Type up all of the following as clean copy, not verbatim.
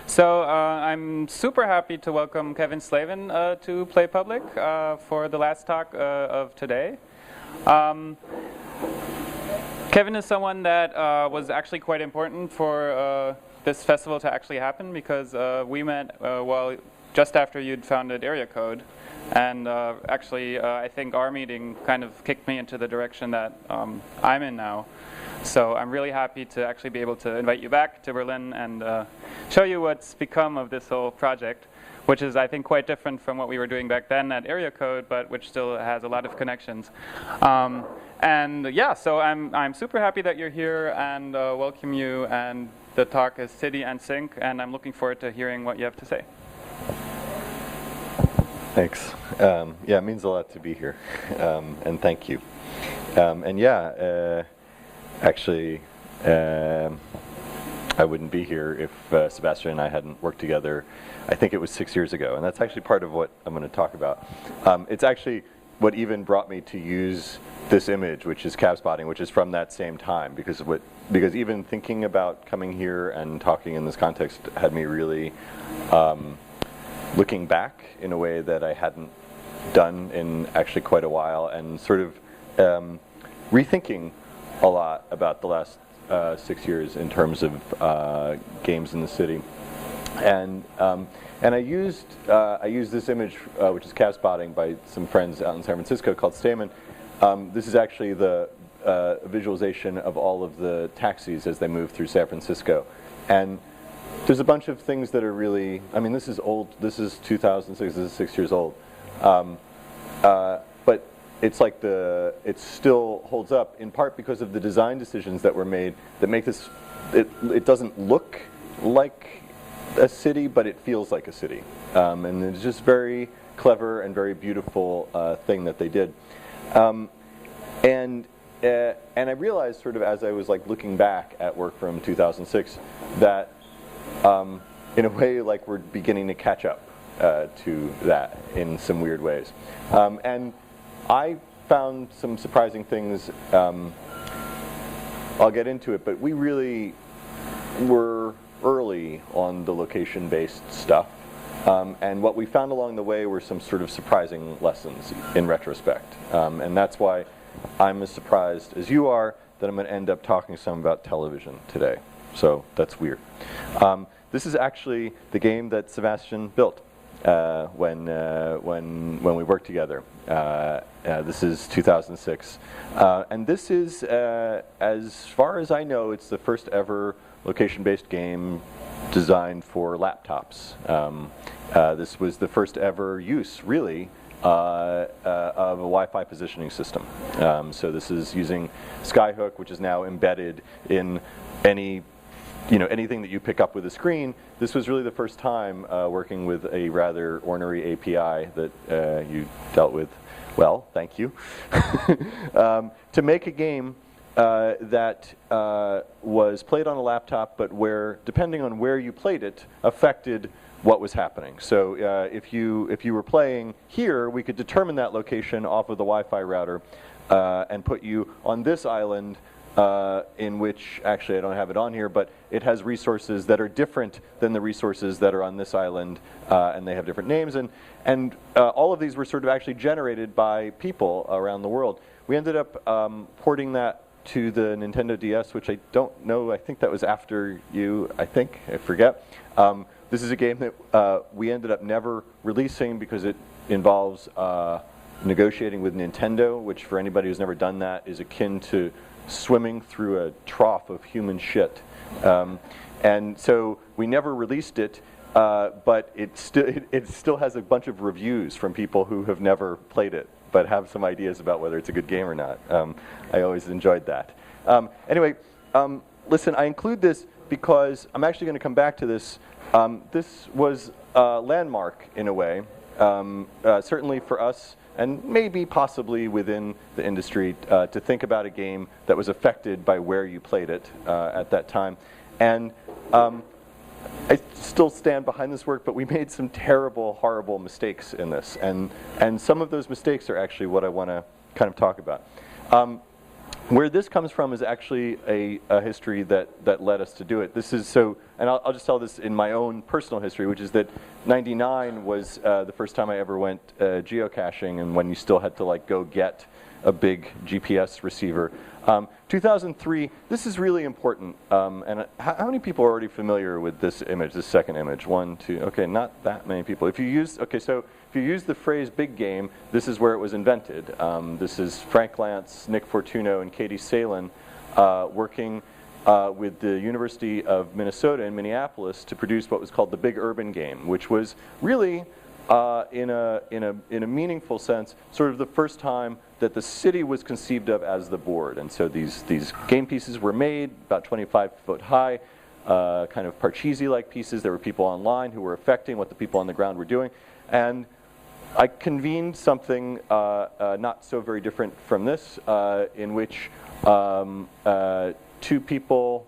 So I'm super happy to welcome Kevin Slavin to Playpublik for the last talk of today. Kevin is someone that was actually quite important for this festival to actually happen because we met just after you'd founded Area Code, and actually I think our meeting kind of kicked me into the direction that I'm in now. So I'm really happy to actually be able to invite you back to Berlin and show you what's become of this whole project, which is, I think, quite different from what we were doing back then at Area Code, but which still has a lot of connections. And yeah, so I'm super happy that you're here and welcome you. And the talk is City and Sync, and I'm looking forward to hearing what you have to say. Thanks. Yeah, it means a lot to be here, and thank you. And yeah. Actually, I wouldn't be here if Sebastian and I hadn't worked together. I think it was 6 years ago, and that's actually part of what I'm going to talk about. It's actually what even brought me to use this image, which is cab spotting, which is from that same time, because even thinking about coming here and talking in this context had me really looking back in a way that I hadn't done in actually quite a while, and sort of rethinking a lot about the last 6 years in terms of games in the city, and I used this image, which is cab spotting, by some friends out in San Francisco called Slavin. This is actually the visualization of all of the taxis as they move through San Francisco, and there's a bunch of things that are really, I mean, this is old. This is 2006. This is 6 years old. But it's like it still holds up, in part because of the design decisions that were made that make this, it doesn't look like a city, but it feels like a city. And it's just very clever and very beautiful thing that they did. And I realized, sort of as I was like looking back at work from 2006, that in a way, like, we're beginning to catch up to that in some weird ways. And I found some surprising things. I'll get into it, but we really were early on the location-based stuff. And what we found along the way were some sort of surprising lessons in retrospect. And that's why I'm as surprised as you are that I'm going to end up talking some about television today. So that's weird. This is actually the game that Sebastian built when we worked together. This is 2006, and this is, as far as I know, it's the first ever location-based game designed for laptops. This was the first ever use, really, of a Wi-Fi positioning system. So this is using Skyhook, which is now embedded in anything that you pick up with a screen. This was really the first time working with a rather ornery API that you dealt with well, thank you, to make a game that was played on a laptop, but where, depending on where you played it, affected what was happening. So if you were playing here, we could determine that location off of the Wi-Fi router and put you on this island, in which, actually I don't have it on here, but it has resources that are different than the resources that are on this island, and they have different names, and all of these were sort of actually generated by people around the world. We ended up porting that to the Nintendo DS, which I don't know, I think that was after you, I forget. This is a game that we ended up never releasing because it involves negotiating with Nintendo, which, for anybody who's never done that, is akin to swimming through a trough of human shit. And so we never released it, but it still has a bunch of reviews from people who have never played it, but have some ideas about whether it's a good game or not. I always enjoyed that. Anyway, listen, I include this because I'm actually going to come back to this. This was a landmark, in a way, certainly for us, and maybe possibly within the industry, to think about a game that was affected by where you played it at that time. And I still stand behind this work, but we made some terrible, horrible mistakes in this. And some of those mistakes are actually what I want to kind of talk about. Where this comes from is actually a history that led us to do it. This is so, and I'll just tell this in my own personal history, which is that '99 was the first time I ever went geocaching, and when you still had to like go get a big GPS receiver. 2003, this is really important. And how many people are already familiar with this image, this second image? 1, 2, okay, not that many people. If you use, okay, so if you use the phrase big game, this is where it was invented. This is Frank Lantz, Nick Fortuno, and Katie Salin working with the University of Minnesota in Minneapolis to produce what was called the Big Urban Game, which was really, in a meaningful sense, sort of the first time that the city was conceived of as the board. And so these game pieces were made about 25 foot high, kind of Parcheesi-like pieces. There were people online who were affecting what the people on the ground were doing. And I convened something not so very different from this, in which two people,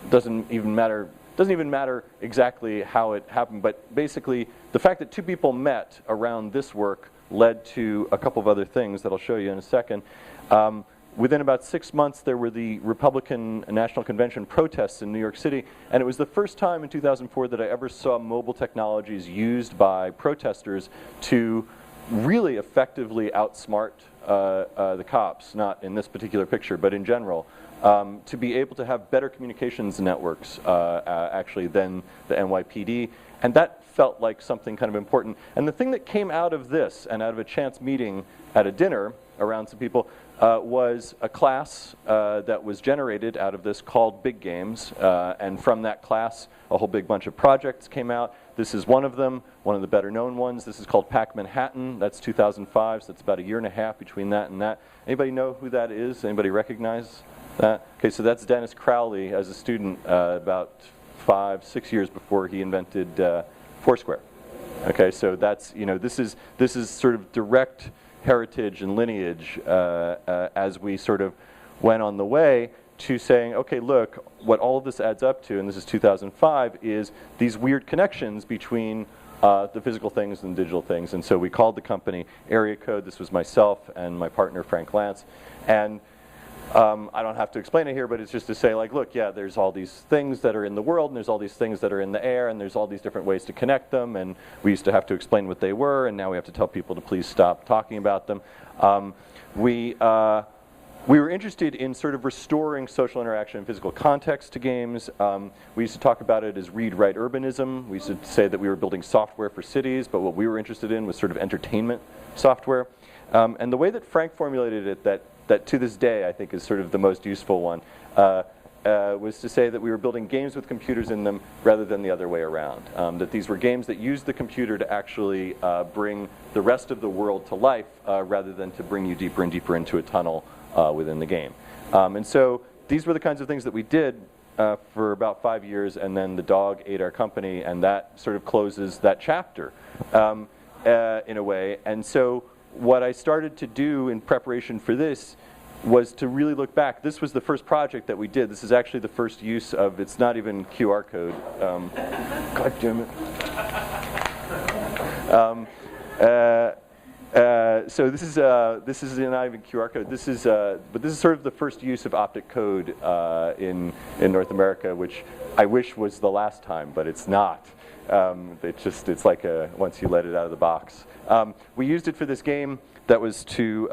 doesn't even matter exactly how it happened, but basically the fact that two people met around this work led to a couple of other things that I'll show you in a second. Within about 6 months, there were the Republican National Convention protests in New York City, and it was the first time in 2004 that I ever saw mobile technologies used by protesters to really effectively outsmart the cops, not in this particular picture, but in general, to be able to have better communications networks actually than the NYPD. And that felt like something kind of important. And the thing that came out of this, and out of a chance meeting at a dinner around some people, was a class that was generated out of this called Big Games. And from that class, a whole big bunch of projects came out. This is one of them, one of the better known ones. This is called Pac Manhattan. That's 2005, so that's about a year and a half between that and that. Anybody know who that is? Anybody recognize that? Okay, so that's Dennis Crowley as a student about 5, 6 years before he invented Foursquare. Okay, so that's, you know, this is sort of direct heritage and lineage as we sort of went on the way to saying, okay, look, what all of this adds up to, and this is 2005, is these weird connections between the physical things and digital things. And so we called the company Area Code. This was myself and my partner Frank Lantz. And I don't have to explain it here, but it's just to say, like, look, yeah, there's all these things that are in the world, and there's all these things that are in the air, and there's all these different ways to connect them, and we used to have to explain what they were, and now we have to tell people to please stop talking about them. We were interested in sort of restoring social interaction and physical context to games. We used to talk about it as read-write urbanism. We used to say that we were building software for cities, but what we were interested in was sort of entertainment software. And the way that Frank formulated it, that to this day I think is sort of the most useful one, was to say that we were building games with computers in them rather than the other way around. That these were games that used the computer to actually bring the rest of the world to life rather than to bring you deeper and deeper into a tunnel within the game. And so these were the kinds of things that we did for about 5 years, and then the dog ate our company, and that sort of closes that chapter in a way. And so what I started to do in preparation for this was to really look back. This was the first project that we did. This is actually the first use of, it's not even QR code. God damn it. So this is not even QR code. This is, but this is sort of the first use of optic code in North America, which I wish was the last time, but it's not. It's like once you let it out of the box. We used it for this game that was to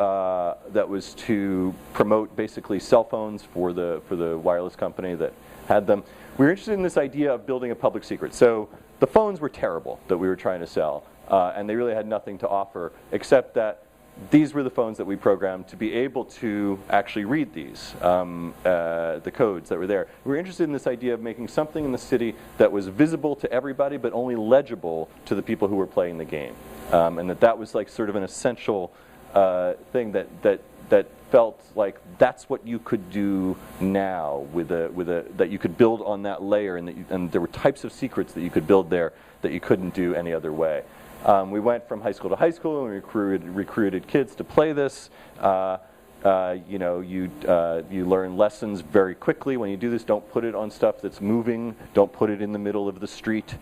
promote basically cell phones for the wireless company that had them. We were interested in this idea of building a public secret. So the phones were terrible that we were trying to sell, and they really had nothing to offer except that these were the phones that we programmed to be able to actually read these, the codes that were there. We were interested in this idea of making something in the city that was visible to everybody but only legible to the people who were playing the game. And that was like sort of an essential thing that felt like that's what you could do now that you could build on that layer, and there were types of secrets that you could build there that you couldn't do any other way. We went from high school to high school and recruited kids to play this. You know, you learn lessons very quickly when you do this. Don't put it on stuff that's moving. Don't put it in the middle of the street,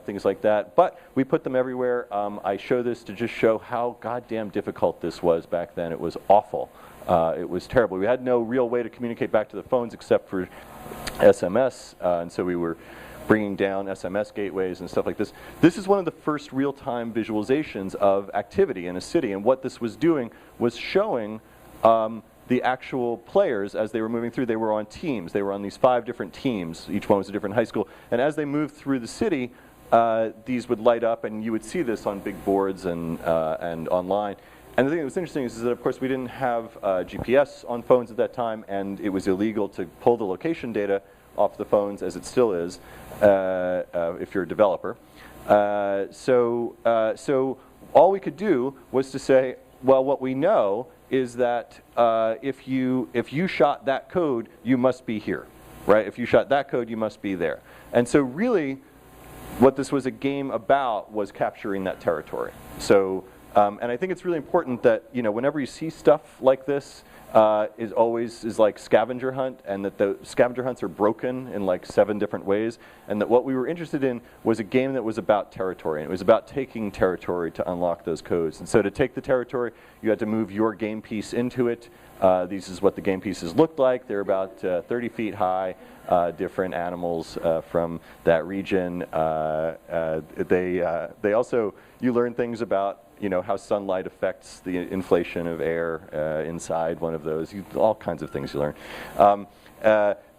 things like that. But we put them everywhere. I show this to just show how goddamn difficult this was back then. It was awful. It was terrible. We had no real way to communicate back to the phones except for SMS, and so we were bringing down SMS gateways and stuff like this. This is one of the first real-time visualizations of activity in a city, and what this was doing was showing the actual players as they were moving through. They were on teams. They were on these 5 different teams. Each one was a different high school, and as they moved through the city, these would light up, and you would see this on big boards and online. And the thing that was interesting is that, of course, we didn't have GPS on phones at that time, and it was illegal to pull the location data off the phones, as it still is, if you're a developer. So all we could do was to say, well, what we know is that if you shot that code, you must be here, right? If you shot that code, you must be there. And so really, what this was a game about was capturing that territory. So. And I think it's really important that, you know, whenever you see stuff like this, is like scavenger hunt, and that the scavenger hunts are broken in like 7 different ways, and that what we were interested in was a game that was about territory, and it was about taking territory to unlock those codes. And so to take the territory, you had to move your game piece into it. This is what the game pieces looked like. They're about 30 feet high, different animals from that region. They also, you learn things about, you know, how sunlight affects the inflation of air inside one of those. All kinds of things you learn.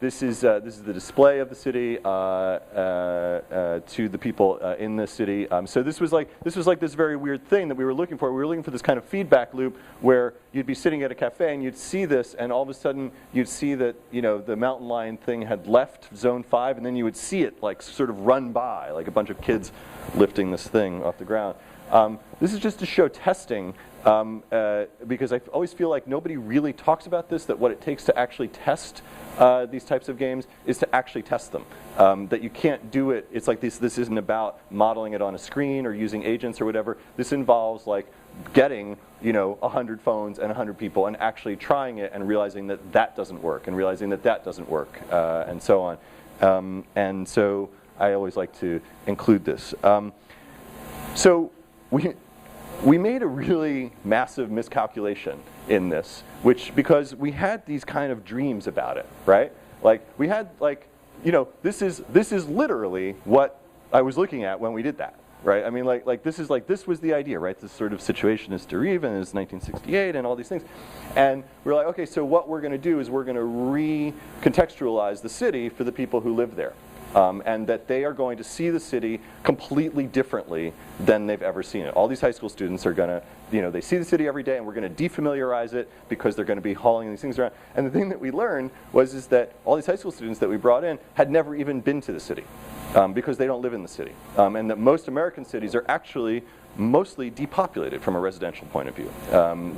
This is the display of the city to the people in the city. So this was like this very weird thing that we were looking for. We were looking for this kind of feedback loop where you'd be sitting at a cafe and you'd see this, and all of a sudden you'd see that, you know, the mountain lion thing had left Zone 5, and then you would see it like sort of run by, like a bunch of kids lifting this thing off the ground. This is just to show testing, because I always feel like nobody really talks about this, that what it takes to actually test these types of games is to actually test them. That you can't do it, it's like this isn't about modeling it on a screen or using agents or whatever. This involves like getting, you know, 100 phones and 100 people and actually trying it and realizing that that doesn't work, and realizing that that doesn't work, and so on. And so I always like to include this. So we made a really massive miscalculation in this, because we had these kind of dreams about it, right? Like we had, like, you know, this is literally what I was looking at when we did that, right? I mean, this was the idea, right? This sort of situationist derivative is 1968 and all these things, and we're like, okay, so what we're going to do is we're going to recontextualize the city for the people who live there. And that they are going to see the city completely differently than they've ever seen it. All these high school students are going to, you know, they see the city every day, and we're going to defamiliarize it because they're going to be hauling these things around. And the thing that we learned is that all these high school students that we brought in had never even been to the city, because they don't live in the city. And that most American cities are actually mostly depopulated from a residential point of view.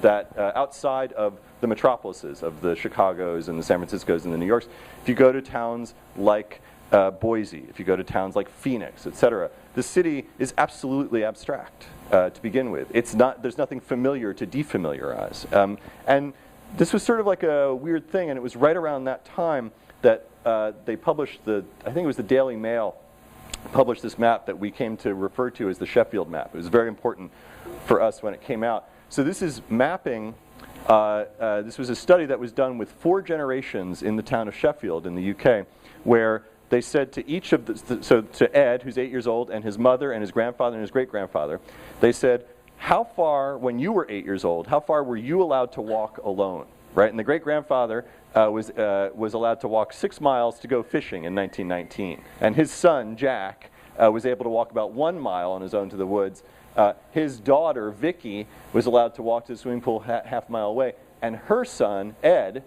That outside of the metropolises of the Chicagos and the San Franciscos and the New Yorks, if you go to towns like Boise, if you go to towns like Phoenix, etc., the city is absolutely abstract to begin with. It's not. There's nothing familiar to defamiliarize. And this was sort of like a weird thing, and it was right around that time that they published I think it was the Daily Mail published this map that we came to refer to as the Sheffield map. It was very important for us when it came out. So this is mapping. This was a study that was done with 4 generations in the town of Sheffield in the UK, where they said to each of so to Ed, who's 8 years old, and his mother and his grandfather and his great-grandfather, they said, how far, when you were 8 years old, how far were you allowed to walk alone, right? And the great-grandfather was allowed to walk 6 miles to go fishing in 1919. And his son, Jack, was able to walk about 1 mile on his own to the woods. His daughter, Vicky, was allowed to walk to the swimming pool half a mile away. And her son, Ed,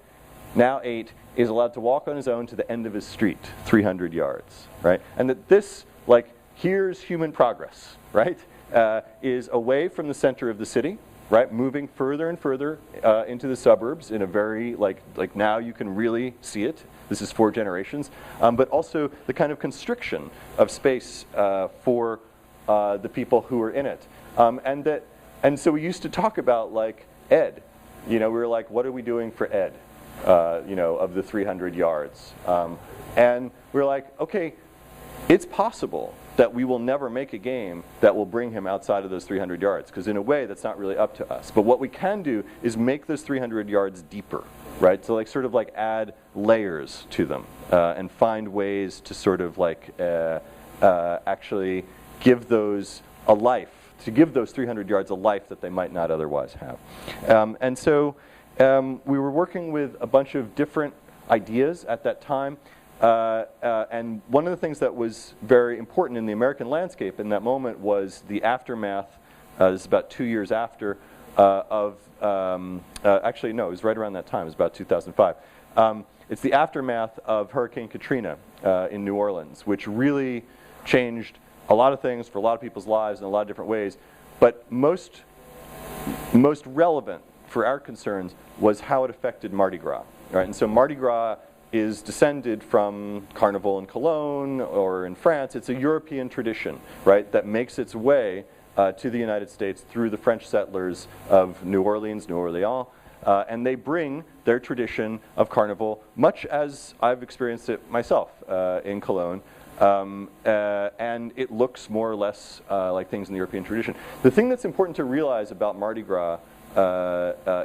now 8, is allowed to walk on his own to the end of his street, 300 yards, right? And that this, like, here's human progress, right? Is away from the center of the city, right? Moving further and further into the suburbs in a very, like now you can really see it. This is 4 generations. But also the kind of constriction of space for the people who are in it. And so we used to talk about, like, Ed, we were like, what are we doing for Ed, of the 300 yards? And we were like, okay, it's possible that we will never make a game that will bring him outside of those 300 yards, because in a way that's not really up to us. But what we can do is make those 300 yards deeper, right? So sort of add layers to them and find ways to sort of actually give those a life, to give those 300 yards a life that they might not otherwise have. And so we were working with a bunch of different ideas at that time. And one of the things that was very important in the American landscape in that moment was the aftermath, this is about 2 years after, actually no, it was right around that time, it was about 2005. It's the aftermath of Hurricane Katrina in New Orleans, which really changed a lot of things for a lot of people's lives in a lot of different ways. But most relevant for our concerns was how it affected Mardi Gras. Right? And so Mardi Gras is descended from Carnival in Cologne or in France. It's a European tradition, right, that makes its way to the United States through the French settlers of New Orleans, New Orleans, and they bring their tradition of Carnival, much as I've experienced it myself in Cologne, and it looks more or less like things in the European tradition. The thing that's important to realize about Mardi Gras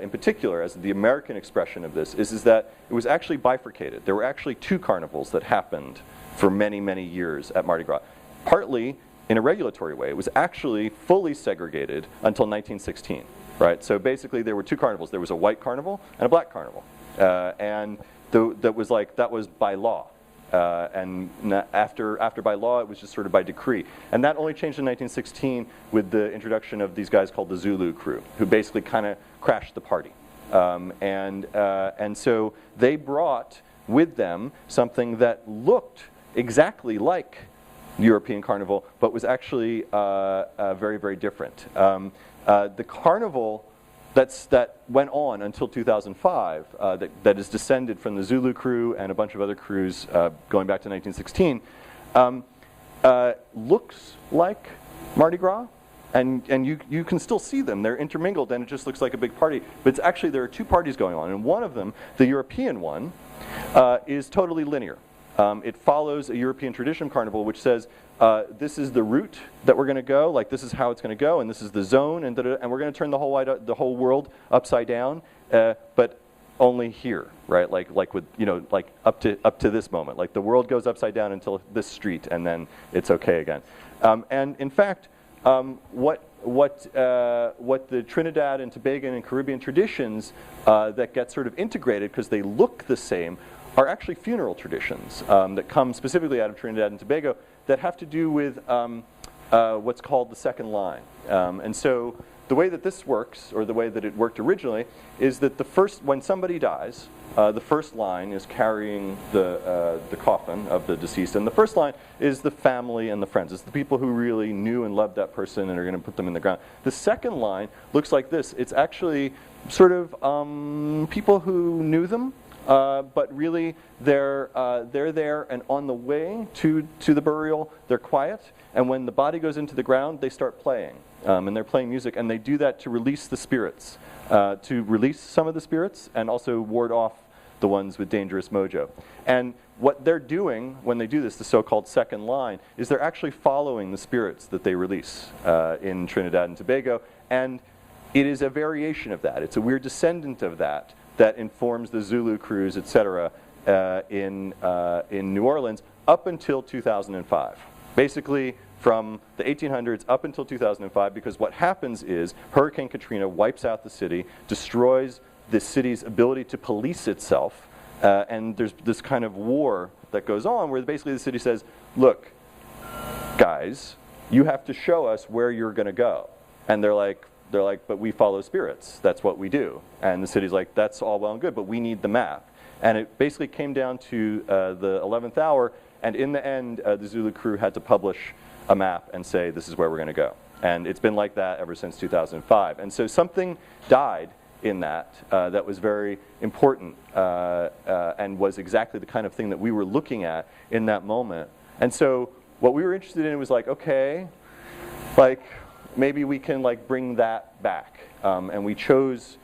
in particular, as the American expression of this, is that it was actually bifurcated. There were actually two carnivals that happened for many, many years at Mardi Gras. Partly in a regulatory way. It was actually fully segregated until 1916, right? So basically there were two carnivals. There was a white carnival and a black carnival. And that was by law. And after by law, it was just sort of by decree. And that only changed in 1916 with the introduction of these guys called the Zulu crew, who basically kind of crashed the party. And so they brought with them something that looked exactly like European Carnival, but was actually very, very different. The carnival that went on until 2005, that is descended from the Zulu crew and a bunch of other crews going back to 1916, looks like Mardi Gras, and you can still see them. They're intermingled, and it just looks like a big party. But it's actually, there are two parties going on, and one of them, the European one, is totally linear. It follows a European tradition carnival, which says this is the route that we're going to go, like this is how it's going to go, and this is the zone, and we're going to turn the whole world upside down, but only here, right? Like with up to this moment, like the world goes upside down until this street, and then it's okay again. And in fact, what the Trinidad and Tobago and Caribbean traditions that get sort of integrated because they look the same are actually funeral traditions that come specifically out of Trinidad and Tobago that have to do with what's called the second line. And so the way that this works, or the way that it worked originally, is that when somebody dies, the first line is carrying the coffin of the deceased, and the first line is the family and the friends. It's the people who really knew and loved that person and are going to put them in the ground. The second line looks like this. It's actually sort of people who knew them, but really they're there, and on the way to the burial, they're quiet, and when the body goes into the ground, they start playing, and they're playing music, and they do that to release the spirits, to release some of the spirits, and also ward off the ones with dangerous mojo. And what they're doing when they do this, the so-called second line, is they're actually following the spirits that they release in Trinidad and Tobago, and it is a variation of that. It's a weird descendant of that informs the Zulu crews, etc., in New Orleans up until 2005. Basically, from the 1800s up until 2005, because what happens is Hurricane Katrina wipes out the city, destroys the city's ability to police itself, and there's this kind of war that goes on where basically the city says, look, guys, you have to show us where you're going to go. And they're like, but we follow spirits. That's what we do. And the city's like, that's all well and good, but we need the map. And it basically came down to the 11th hour, and in the end, the Zulu crew had to publish a map and say, this is where we're going to go. And it's been like that ever since 2005. And so something died in that that was very important and was exactly the kind of thing that we were looking at in that moment. And so what we were interested in was like, okay, like maybe we can like bring that back. And we chose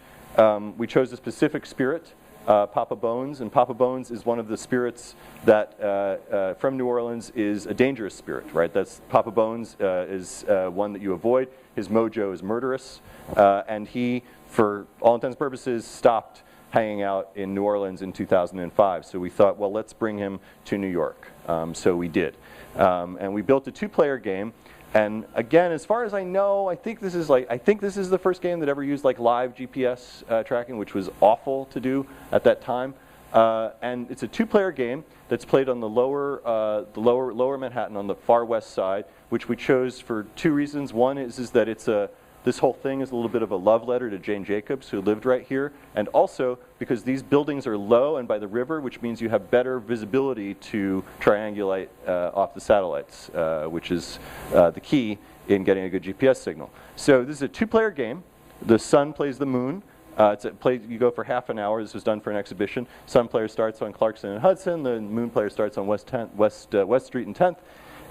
we chose a specific spirit, Papa Bones, and Papa Bones is one of the spirits that, from New Orleans, is a dangerous spirit, right? That's Papa Bones is one that you avoid. His mojo is murderous, and he, for all intents and purposes, stopped hanging out in New Orleans in 2005. So we thought, well, let's bring him to New York. So we did. And we built a 2-player game. And again, as far as I know, I think this is the first game that ever used like live GPS tracking, which was awful to do at that time. And it's a 2-player game that's played on the lower Manhattan on the far west side, which we chose for 2 reasons. One is that this whole thing is a little bit of a love letter to Jane Jacobs, who lived right here, and also because these buildings are low and by the river, which means you have better visibility to triangulate off the satellites, which is the key in getting a good GPS signal. So this is a 2-player game. The sun plays the moon. You go for half an hour. This was done for an exhibition. Sun player starts on Clarkson and Hudson. The moon player starts on West Street and 10th.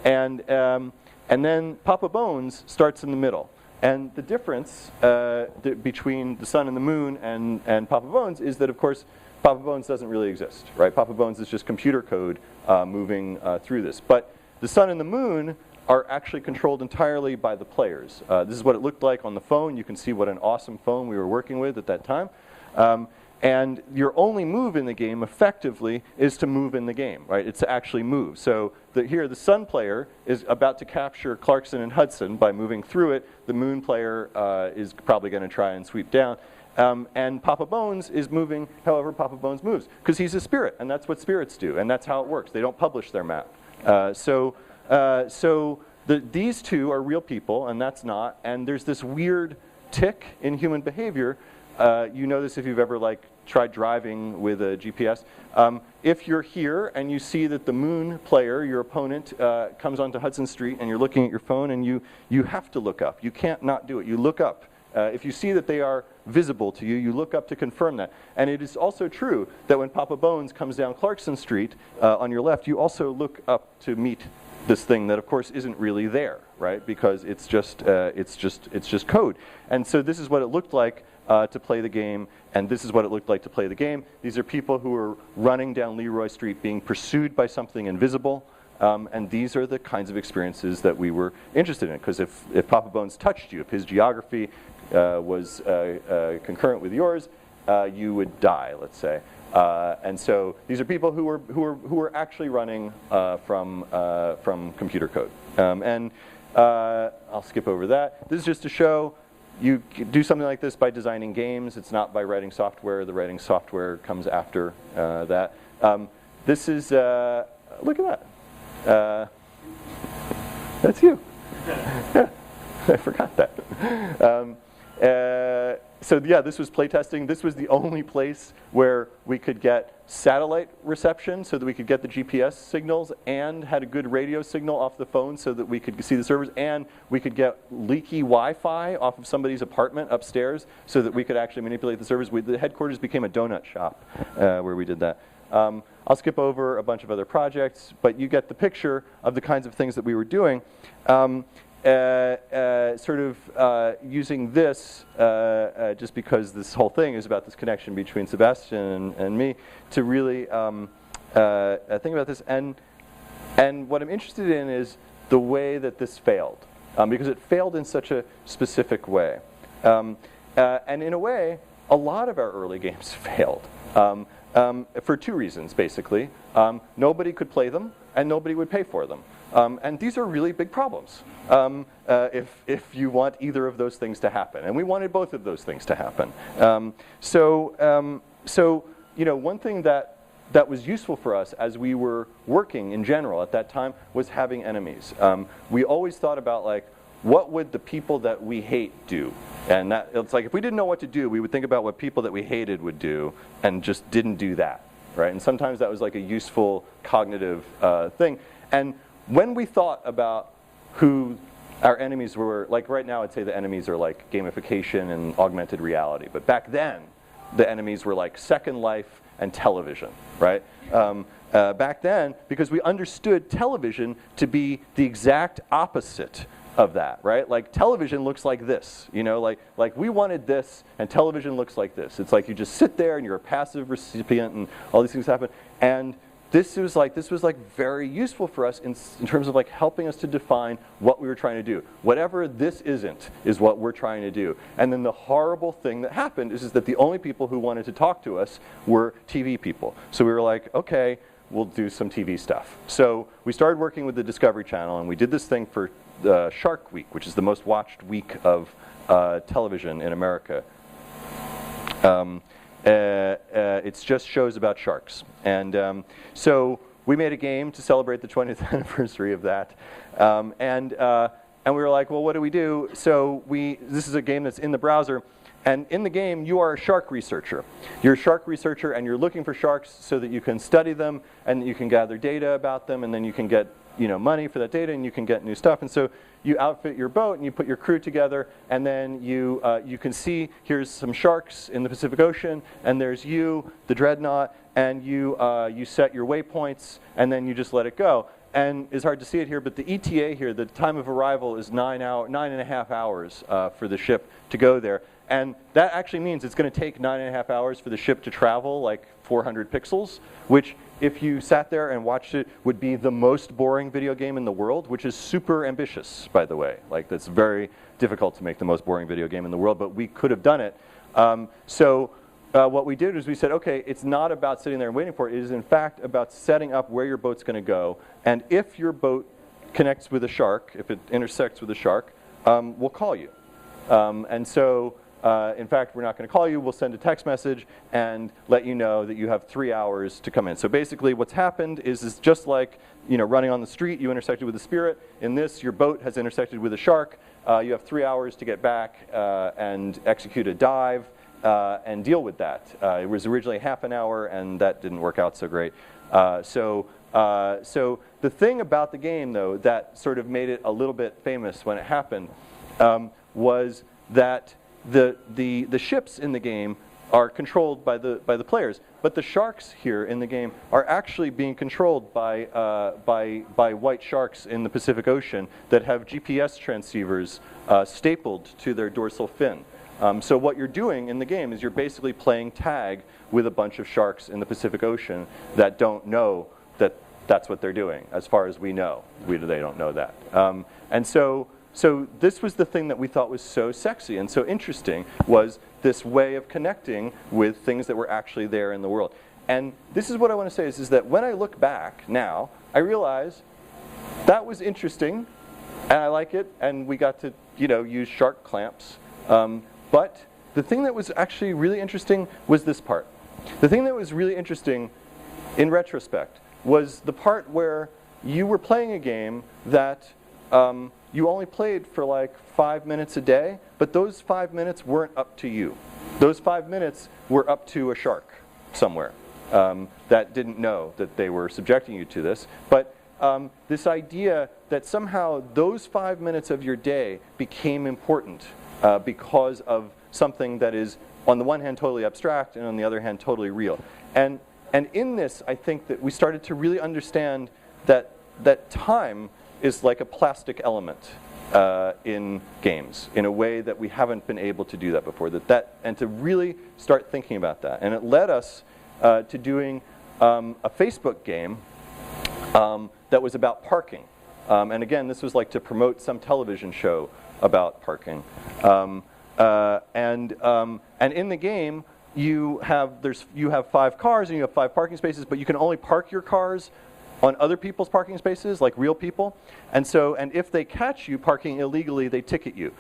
And then Papa Bones starts in the middle. And the difference between the sun and the moon and Papa Bones is that, of course, Papa Bones doesn't really exist, right? Papa Bones is just computer code moving through this. But the sun and the moon are actually controlled entirely by the players. This is what it looked like on the phone. You can see what an awesome phone we were working with at that time. And your only move in the game, effectively, is to move in the game, right? It's to actually move. So here, the sun player is about to capture Clarkson and Hudson by moving through it. The moon player is probably going to try and sweep down. And Papa Bones is moving however Papa Bones moves, because he's a spirit, and that's what spirits do, and that's how it works. They don't publish their map. These two are real people, and that's not. And there's this weird tick in human behavior. You know this if you've ever tried driving with a GPS. If you're here and you see that the moon player, your opponent, comes onto Hudson Street and you're looking at your phone and you have to look up. You can't not do it. You look up. If you see that they are visible to you, you look up to confirm that. And it is also true that when Papa Bones comes down Clarkson Street on your left, you also look up to meet this thing that, of course, isn't really there, right? Because it's just code. And so this is what it looked like to play the game, and this is what it looked like to play the game. These are people who are running down Leroy Street being pursued by something invisible, and these are the kinds of experiences that we were interested in, because if Papa Bones touched you, if his geography was concurrent with yours, you would die, let's say. And so these are people who were actually running from computer code. I'll skip over that. This is just to show you do something like this by designing games. It's not by writing software. The writing software comes after that. This is, look at that. That's you. Yeah, I forgot that. So yeah, this was playtesting. This was the only place where we could get satellite reception so that we could get the GPS signals and had a good radio signal off the phone so that we could see the servers, and we could get leaky Wi-Fi off of somebody's apartment upstairs so that we could actually manipulate the servers. The headquarters became a donut shop where we did that. I'll skip over a bunch of other projects, but you get the picture of the kinds of things that we were doing. Using this, just because this whole thing is about this connection between Sebastian and me, to really think about this. And what I'm interested in is the way that this failed, because it failed in such a specific way. And in a way, a lot of our early games failed. For 2 reasons, basically. Nobody could play them, and nobody would pay for them. And these are really big problems if you want either of those things to happen. And we wanted both of those things to happen. One thing that was useful for us as we were working in general at that time was having enemies. We always thought about, what would the people that we hate do? And it's like if we didn't know what to do, we would think about what people that we hated would do and just didn't do that, right? And sometimes that was like a useful cognitive thing. And when we thought about who our enemies were, like right now I'd say the enemies are like gamification and augmented reality. But back then, the enemies were like Second Life and television, right? Back then, because we understood television to be the exact opposite of that, right? Like television looks like this, you know, like we wanted this and television looks like this. It's like you just sit there and you're a passive recipient and all these things happen. And this was like very useful for us in terms of like helping us to define what we were trying to do. Whatever this isn't is what we're trying to do. And then the horrible thing that happened is that the only people who wanted to talk to us were TV people. So we were like, okay, we'll do some TV stuff. So we started working with the Discovery Channel, and we did this thing for Shark Week, which is the most watched week of television in America. It's just shows about sharks. And so we made a game to celebrate the 20th anniversary of that. And we were like, well, what do we do? So this is a game that's in the browser. And in the game, you are a shark researcher. You're a shark researcher, and you're looking for sharks so that you can study them, and you can gather data about them, and then you can get money for that data, and you can get new stuff. And so you outfit your boat, and you put your crew together, and then you can see here's some sharks in the Pacific Ocean, and there's you, the dreadnought, and you set your waypoints, and then you just let it go. And it's hard to see it here, but the ETA here, the time of arrival, is 9.5 hours for the ship to go there. And that actually means it's going to take 9.5 hours for the ship to travel like 400 pixels, which if you sat there and watched it would be the most boring video game in the world, which is super ambitious, by the way. Like, that's very difficult to make the most boring video game in the world, but we could have done it. What we did is we said, okay, it's not about sitting there and waiting for it. It is in fact about setting up where your boat's going to go. And if your boat connects with a shark, if it intersects with a shark, we'll call you. In fact, we're not going to call you. We'll send a text message and let you know that you have 3 hours to come in. So basically what's happened is just like running on the street, you intersected with a spirit. In this, your boat has intersected with a shark. You have 3 hours to get back and execute a dive and deal with that. It was originally half an hour, and that didn't work out so great. So the thing about the game, though, that sort of made it a little bit famous when it happened was that the ships in the game are controlled by the players, but the sharks here in the game are actually being controlled by white sharks in the Pacific Ocean that have GPS transceivers stapled to their dorsal fin. So what you're doing in the game is you're basically playing tag with a bunch of sharks in the Pacific Ocean that don't know that that's what they're doing, as far as we know. They don't know that. So this was the thing that we thought was so sexy and so interesting, was this way of connecting with things that were actually there in the world. And this is what I want to say is that when I look back now, I realize that was interesting, and I like it, and we got to use shark clamps. But the thing that was actually really interesting was this part. The thing that was really interesting in retrospect was the part where you were playing a game that you only played for like 5 minutes a day, but those 5 minutes weren't up to you. Those 5 minutes were up to a shark somewhere that didn't know that they were subjecting you to this. But this idea that somehow those 5 minutes of your day became important because of something that is, on the one hand, totally abstract, and on the other hand, totally real. And in this, I think that we started to really understand that time is like a plastic element in games in a way that we haven't been able to do that before. And to really start thinking about that. And it led us to doing a Facebook game that was about parking. And again, this was like to promote some television show about parking. And in the game, you have 5 cars and you have 5 parking spaces, but you can only park your cars on other people's parking spaces, like real people. And if they catch you parking illegally, they ticket you.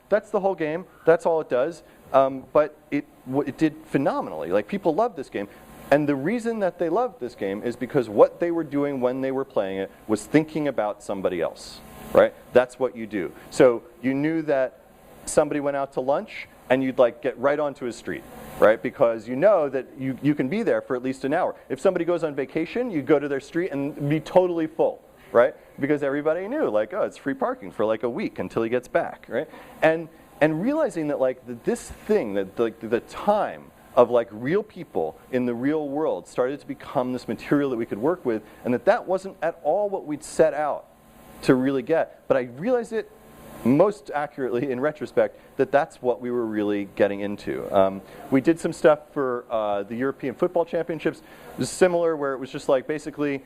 That's the whole game. That's all it does. But it did phenomenally. Like, people loved this game. And the reason that they loved this game is because what they were doing when they were playing it was thinking about somebody else, right? That's what you do. So you knew that somebody went out to lunch, and you'd like get right onto his street, right? Because you know that you can be there for at least an hour. If somebody goes on vacation, you go to their street and be totally full, right? Because everybody knew, like, oh, it's free parking for like a week until he gets back, right? And realizing that like this thing, that like the time of like real people in the real world started to become this material that we could work with, and that wasn't at all what we'd set out to really get. But I realized it most accurately, in retrospect, that that's what we were really getting into. We did some stuff for the European Football Championships. It was similar, where it was just like, basically,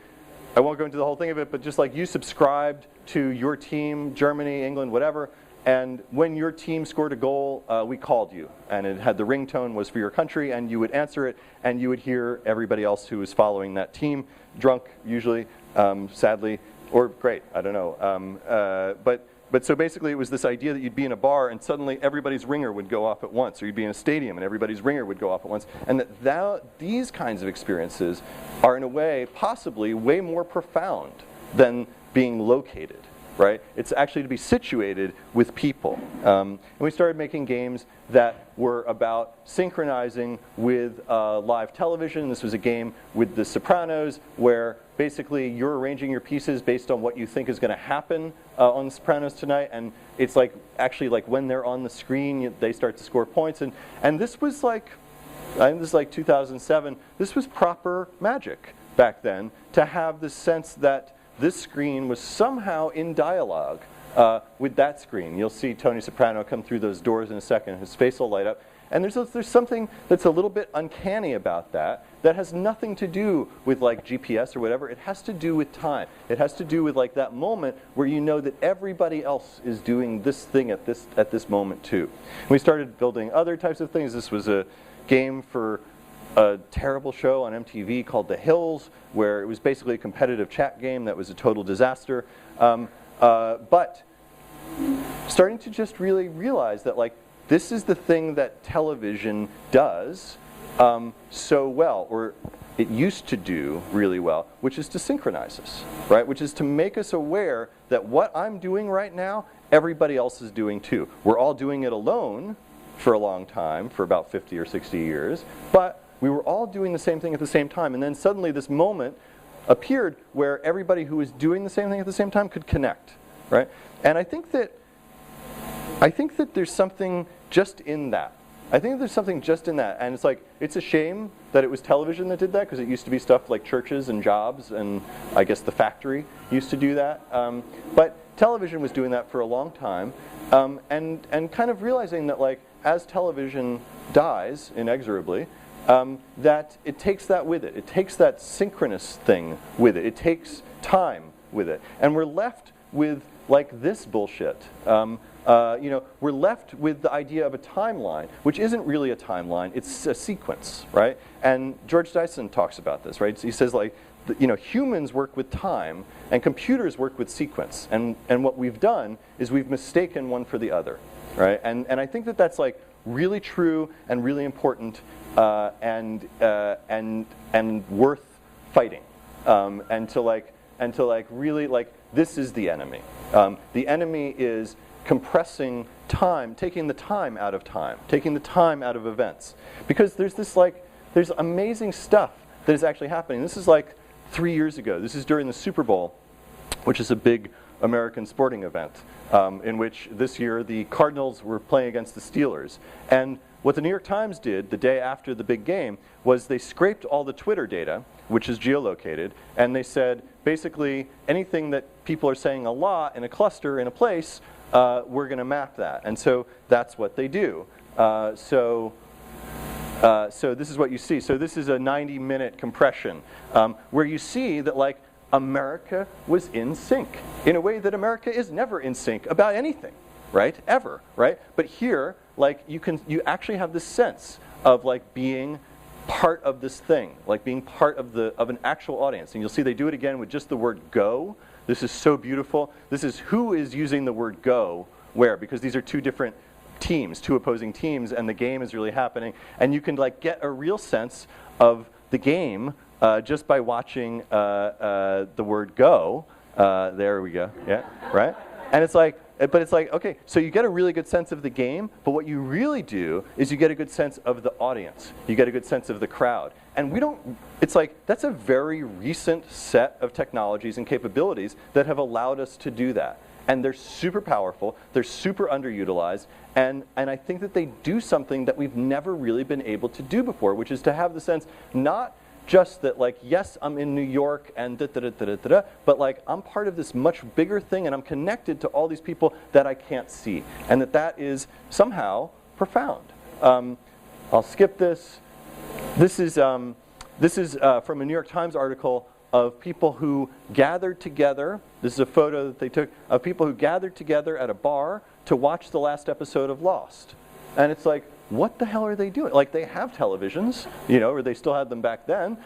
I won't go into the whole thing of it, but just like you subscribed to your team, Germany, England, whatever, and when your team scored a goal, we called you. And it had the ringtone was for your country, and you would answer it, and you would hear everybody else who was following that team, drunk usually, sadly, or great, I don't know. But so basically it was this idea that you'd be in a bar and suddenly everybody's ringer would go off at once, or you'd be in a stadium and everybody's ringer would go off at once, and these kinds of experiences are in a way possibly way more profound than being located, right? It's actually to be situated with people. And we started making games that were about synchronizing with live television. This was a game with The Sopranos where basically you're arranging your pieces based on what you think is going to happen on The Sopranos tonight, and it's like actually like when they're on the screen they start to score points, and this was like, I think this is like 2007, this was proper magic back then, to have the sense that this screen was somehow in dialogue with that screen. You'll see Tony Soprano come through those doors in a second, his face will light up. And there's something that's a little bit uncanny about that has nothing to do with like GPS or whatever. It has to do with time. It has to do with like that moment where you know that everybody else is doing this thing at this moment too. And we started building other types of things. This was a game for a terrible show on MTV called The Hills, where it was basically a competitive chat game that was a total disaster. But starting to just really realize that like this is the thing that television does so well, or it used to do really well, which is to synchronize us, right? Which is to make us aware that what I'm doing right now, everybody else is doing too. We're all doing it alone for a long time, for about 50 or 60 years, but we were all doing the same thing at the same time. And then suddenly this moment appeared where everybody who was doing the same thing at the same time could connect, right? And I think that there's something just in that. I think there's something just in that. And it's like, it's a shame that it was television that did that, because it used to be stuff like churches and jobs, and I guess the factory used to do that. But television was doing that for a long time. And kind of realizing that like, as television dies inexorably, that it takes that with it. It takes that synchronous thing with it. It takes time with it. And we're left with like this bullshit. We're left with the idea of a timeline, which isn't really a timeline, it's a sequence, right? And George Dyson talks about this, right? He says like, humans work with time and computers work with sequence. And what we've done is we've mistaken one for the other, right? And I think that that's like really true and really important and worth fighting. And to really like, this is the enemy. The enemy is compressing time, taking the time out of time, taking the time out of events. Because there's amazing stuff that is actually happening. This is like 3 years ago. This is during the Super Bowl, which is a big American sporting event, in which this year the Cardinals were playing against the Steelers. And what the New York Times did the day after the big game was they scraped all the Twitter data, which is geolocated, and they said, basically, anything that people are saying a lot in a cluster in a place, we're going to map that. And so that's what they do. So this is what you see. So this is a 90-minute compression where you see that like America was in sync in a way that America is never in sync about anything, right? Ever, right? But here, like you actually have this sense of like being part of this thing, like being part of an actual audience. And you'll see they do it again with just the word go. This is so beautiful. This is who is using the word go where, because these are two different teams, two opposing teams, and the game is really happening. And you can like get a real sense of the game just by watching the word go. There we go. Yeah, right? And it's like, but it's like, okay, so you get a really good sense of the game, but what you really do is you get a good sense of the audience. You get a good sense of the crowd. And it's like, that's a very recent set of technologies and capabilities that have allowed us to do that. And they're super powerful, they're super underutilized, and I think that they do something that we've never really been able to do before, which is to have the sense not just that, like, yes, I'm in New York and da-da-da-da-da-da, but like I'm part of this much bigger thing, and I'm connected to all these people that I can't see, and that is somehow profound. I'll skip this. This is from a New York Times article of people who gathered together. This is a photo that they took of people who gathered together at a bar to watch the last episode of Lost. And it's like, what the hell are they doing? Like, they have televisions, you know, or they still had them back then.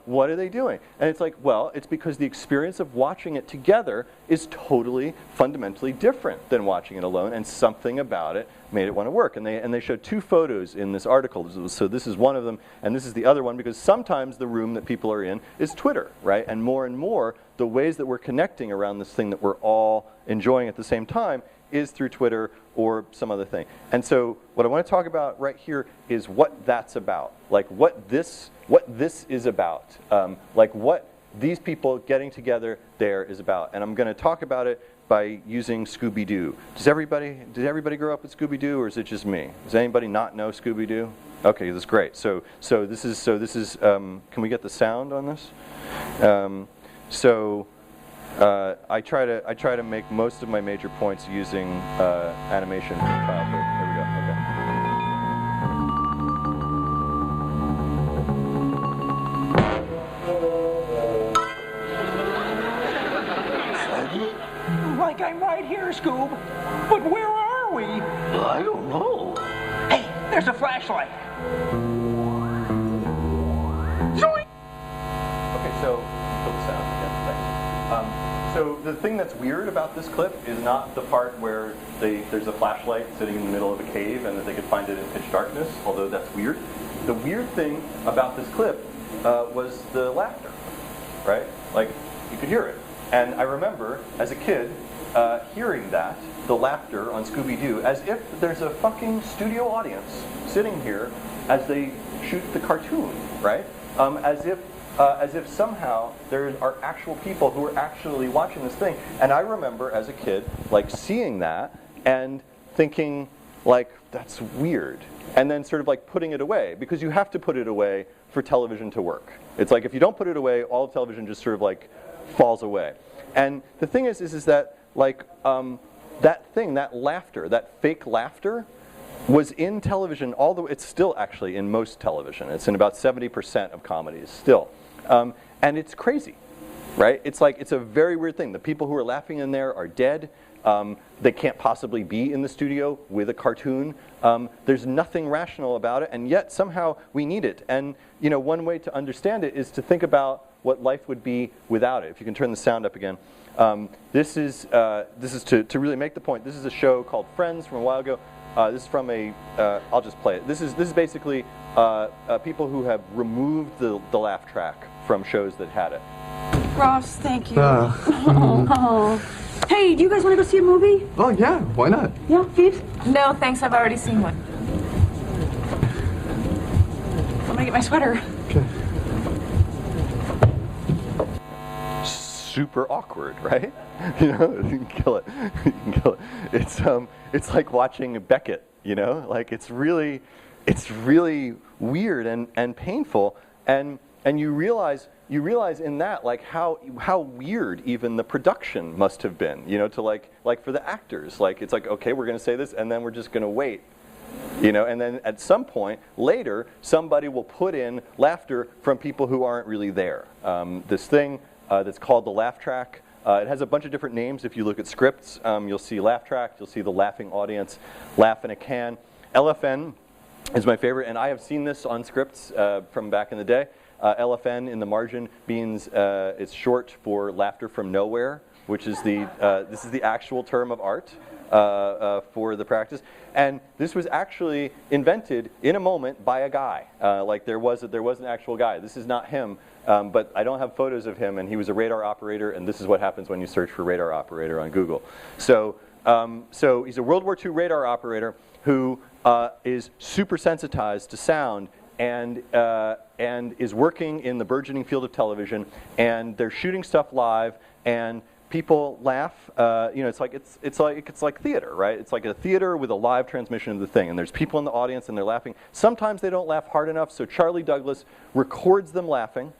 What are they doing? And it's like, well, it's because the experience of watching it together is totally, fundamentally different than watching it alone, and something about it made it want to work. And they showed 2 photos in this article. So this is one of them, and this is the other one, because sometimes the room that people are in is Twitter, right? And more, the ways that we're connecting around this thing that we're all enjoying at the same time is through Twitter or some other thing. And so what I want to talk about right here is what that's about. Like what this is about. Like what these people getting together there is about. And I'm going to talk about it by using Scooby-Doo. Did everybody grow up with Scooby-Doo, or is it just me? Does anybody not know Scooby-Doo? Okay, that's great. So this is can we get the sound on this? I try to make most of my major points using animation from childhood. There we go. Okay. Like I'm right here, Scoob. But where are we? I don't know. Hey, there's a flashlight. Zoink! Okay, so put the sound again. Thanks. So the thing that's weird about this clip is not the part where there's a flashlight sitting in the middle of a cave and that they could find it in pitch darkness, although that's weird. The weird thing about this clip was the laughter, right? Like, you could hear it. And I remember, as a kid, hearing that, the laughter on Scooby-Doo, as if there's a fucking studio audience sitting here as they shoot the cartoon, right? As if somehow there are actual people who are actually watching this thing. And I remember as a kid, like, seeing that and thinking, like, that's weird. And then sort of like putting it away, because you have to put it away for television to work. It's like if you don't put it away, all of television just sort of like falls away. And the thing is that like that laughter, that fake laughter, was in television, although it's still actually in most television. It's in about 70% of comedies still. And it's crazy, right? It's like, it's a very weird thing. The people who are laughing in there are dead. They can't possibly be in the studio with a cartoon. There's nothing rational about it, and yet somehow we need it. And you know, one way to understand it is to think about what life would be without it. If you can turn the sound up again. This is to really make the point. This is a show called Friends from a while ago. This is from a, I'll just play it. This is basically people who have removed the laugh track from shows that had it. Ross, thank you. Oh. Hey, do you guys want to go see a movie? Oh, yeah, why not? Yeah, Phoebes? No, thanks, I've already seen one. I'm gonna get my sweater. Okay. Super awkward, right? You know, you can kill it. You can kill it. It's like watching Beckett, you know? Like it's really weird and painful, and you realize in that like how weird even the production must have been, you know, to like for the actors, like it's like, okay, we're going to say this and then we're just going to wait, you know, and then at some point later somebody will put in laughter from people who aren't really there. This thing that's called the laugh track. It has a bunch of different names. If you look at scripts, you'll see laugh track, you'll see the laughing audience, laugh in a can. LFN is my favorite, and I have seen this on scripts from back in the day. LFN in the margin means it's short for laughter from nowhere, which is this is the actual term of art for the practice. And this was actually invented in a moment by a guy. Like there was an actual guy. This is not him, but I don't have photos of him. And he was a radar operator. And this is what happens when you search for radar operator on Google. So he's a World War II radar operator who is super sensitized to sound and is working in the burgeoning field of television. And they're shooting stuff live, and people laugh. It's like theater, right? It's like a theater with a live transmission of the thing, and there's people in the audience and they're laughing. Sometimes they don't laugh hard enough, so Charlie Douglas records them laughing,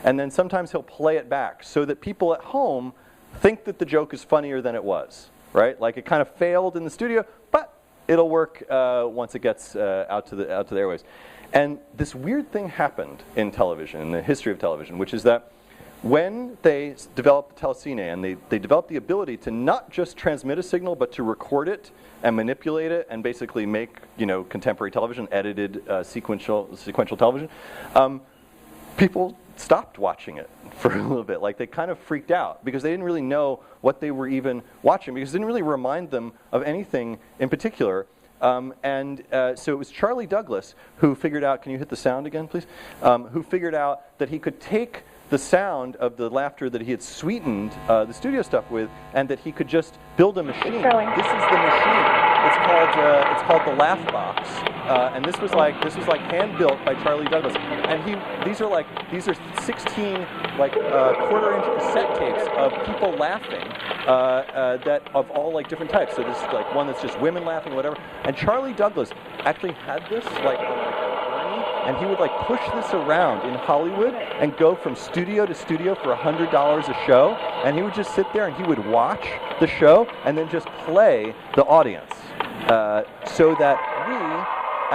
and then sometimes he'll play it back so that people at home think that the joke is funnier than it was, right? Like it kind of failed in the studio, but it'll work once it gets out to the airwaves. And this weird thing happened in television, in the history of television, which is that when they developed the telecine and they developed the ability to not just transmit a signal, but to record it and manipulate it and basically make contemporary television, edited sequential television, people stopped watching it for a little bit. Like they kind of freaked out because they didn't really know what they were even watching because it didn't really remind them of anything in particular. So it was Charlie Douglas who figured out, can you hit the sound again, please? Who figured out that he could take the sound of the laughter that he had sweetened the studio stuff with, and that he could just build a machine. This is the machine. It's called the Laugh Box, and this was like hand built by Charlie Douglas. And these are 16 quarter-inch cassette tapes of people laughing that of all like different types. So this is like one that's just women laughing, whatever. And Charlie Douglas actually had this like on like a gurney, and he would like push this around in Hollywood and go from studio to studio for $100 a show. And he would just sit there and he would watch the show and then just play the audience, so that we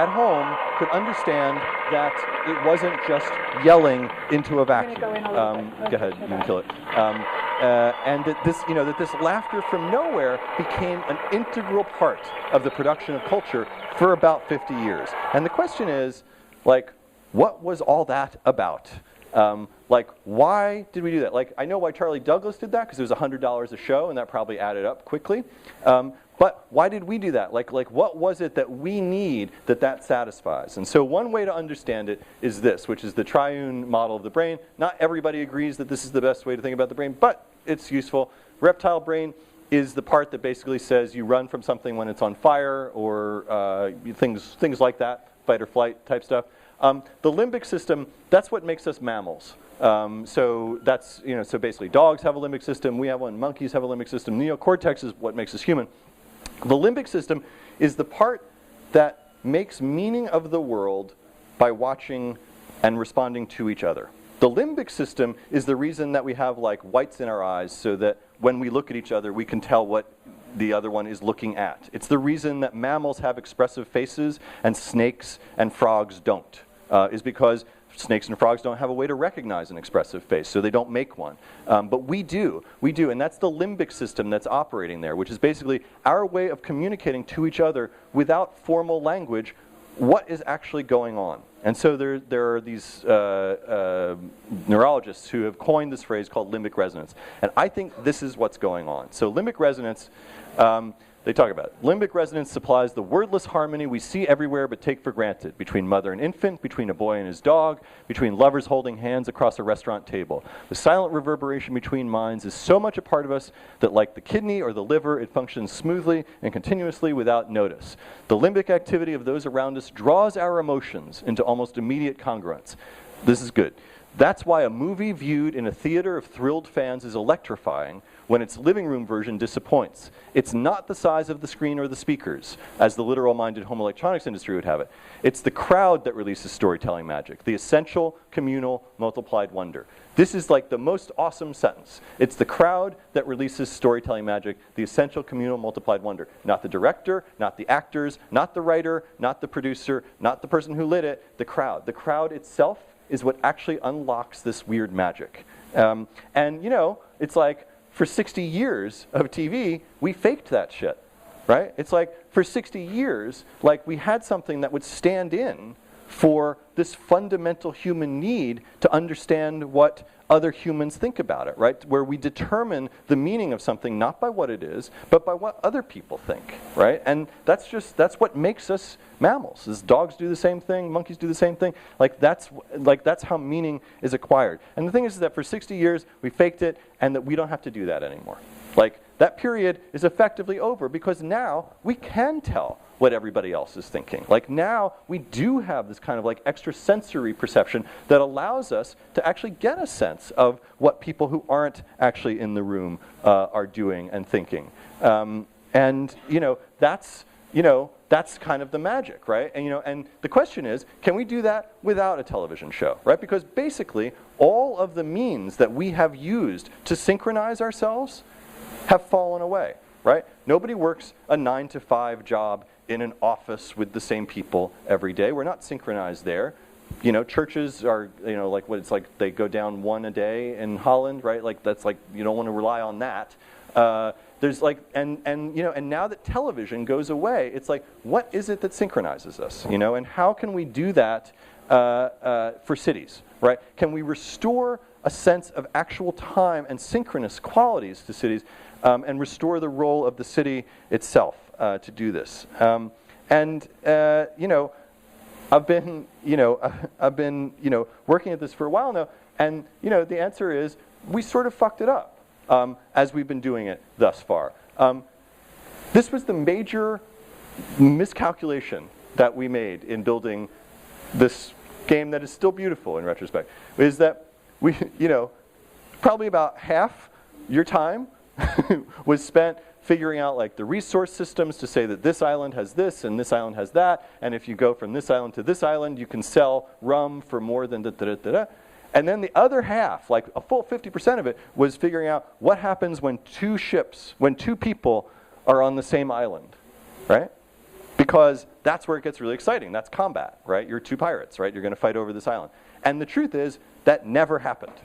at home could understand that it wasn't just yelling into a vacuum. Go ahead, you can kill it. And that this laughter from nowhere became an integral part of the production of culture for about 50 years. And the question is, like, what was all that about? Why did we do that? Like, I know why Charlie Douglas did that, because it was $100 a show, and that probably added up quickly. But why did we do that? Like, what was it that we need that satisfies? And so one way to understand it is this, which is the triune model of the brain. Not everybody agrees that this is the best way to think about the brain, but it's useful. Reptile brain is the part that basically says you run from something when it's on fire, or things like that, fight or flight type stuff. The limbic system, that's what makes us mammals. So basically dogs have a limbic system, we have one, monkeys have a limbic system, neocortex is what makes us human. The limbic system is the part that makes meaning of the world by watching and responding to each other. The limbic system is the reason that we have like whites in our eyes, so that when we look at each other we can tell what the other one is looking at. It's the reason that mammals have expressive faces and snakes and frogs don't, is because snakes and frogs don't have a way to recognize an expressive face, so they don't make one. But we do, and that's the limbic system that's operating there, which is basically our way of communicating to each other without formal language what is actually going on. And so there are these neurologists who have coined this phrase called limbic resonance. And I think this is what's going on. So limbic resonance, they talk about it. Limbic resonance supplies the wordless harmony we see everywhere but take for granted, between mother and infant, between a boy and his dog, between lovers holding hands across a restaurant table. The silent reverberation between minds is so much a part of us that, like the kidney or the liver, it functions smoothly and continuously without notice. The limbic activity of those around us draws our emotions into almost immediate congruence. This is good. That's why a movie viewed in a theater of thrilled fans is electrifying when its living room version disappoints. It's not the size of the screen or the speakers, as the literal-minded home electronics industry would have it. It's the crowd that releases storytelling magic, the essential, communal, multiplied wonder. This is like the most awesome sentence. It's the crowd that releases storytelling magic, the essential, communal, multiplied wonder. Not the director, not the actors, not the writer, not the producer, not the person who lit it, the crowd. The crowd itself is what actually unlocks this weird magic. It's like, for 60 years of TV, we faked that shit, right? It's like, for 60 years, like, we had something that would stand in for this fundamental human need to understand what other humans think about it, right? Where we determine the meaning of something not by what it is, but by what other people think, right? And that's what makes us mammals. Is dogs do the same thing, monkeys do the same thing. That's how meaning is acquired. And the thing is that for 60 years we faked it, and that we don't have to do that anymore. Like, that period is effectively over because now we can tell what everybody else is thinking. Like now we do have this kind of like extrasensory perception that allows us to actually get a sense of what people who aren't actually in the room are doing and thinking. And that's kind of the magic, right? And and the question is, can we do that without a television show, right? Because basically all of the means that we have used to synchronize ourselves have fallen away, right? Nobody works a 9-to-5 job in an office with the same people every day. We're not synchronized there. Churches are, like what it's like they go down one a day in Holland, right? Like that's like, you don't want to rely on that. There's like, and now that television goes away, it's like, what is it that synchronizes us, and how can we do that for cities, right? Can we restore a sense of actual time and synchronous qualities to cities, and restore the role of the city itself to do this? I've been, working at this for a while now, and the answer is we sort of fucked it up. As we've been doing it thus far. This was the major miscalculation that we made in building this game that is still beautiful in retrospect, is that we, probably about half your time was spent figuring out like the resource systems to say that this island has this and this island has that, and if you go from this island to this island, you can sell rum for more than da-da-da-da-da. And then the other half, like a full 50% of it, was figuring out what happens when two people are on the same island, right? Because that's where it gets really exciting. That's combat, right? You're two pirates, right? You're going to fight over this island. And the truth is, that never happened,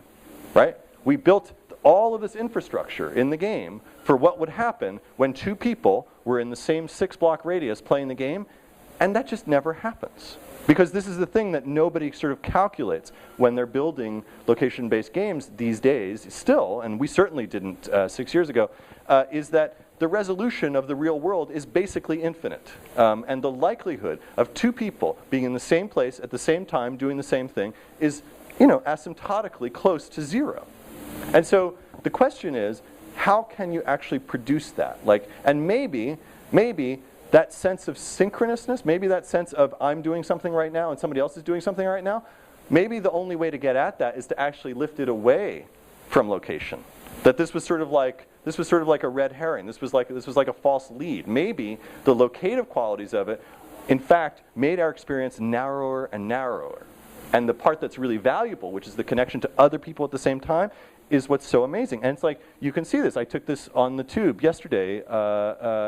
right? We built all of this infrastructure in the game for what would happen when two people were in the same 6-block radius playing the game, and that just never happens. Because this is the thing that nobody sort of calculates when they're building location-based games these days still, and we certainly didn't 6 years ago, is that the resolution of the real world is basically infinite. And the likelihood of two people being in the same place at the same time doing the same thing is, asymptotically close to zero. And so the question is, how can you actually produce that? And maybe that sense of synchronousness, maybe that sense of I'm doing something right now and somebody else is doing something right now, maybe the only way to get at that is to actually lift it away from location. That this was sort of like a red herring. This was like a false lead. Maybe the locative qualities of it, in fact, made our experience narrower and narrower. And the part that's really valuable, which is the connection to other people at the same time, is what's so amazing. And it's like, you can see this. I took this on the tube yesterday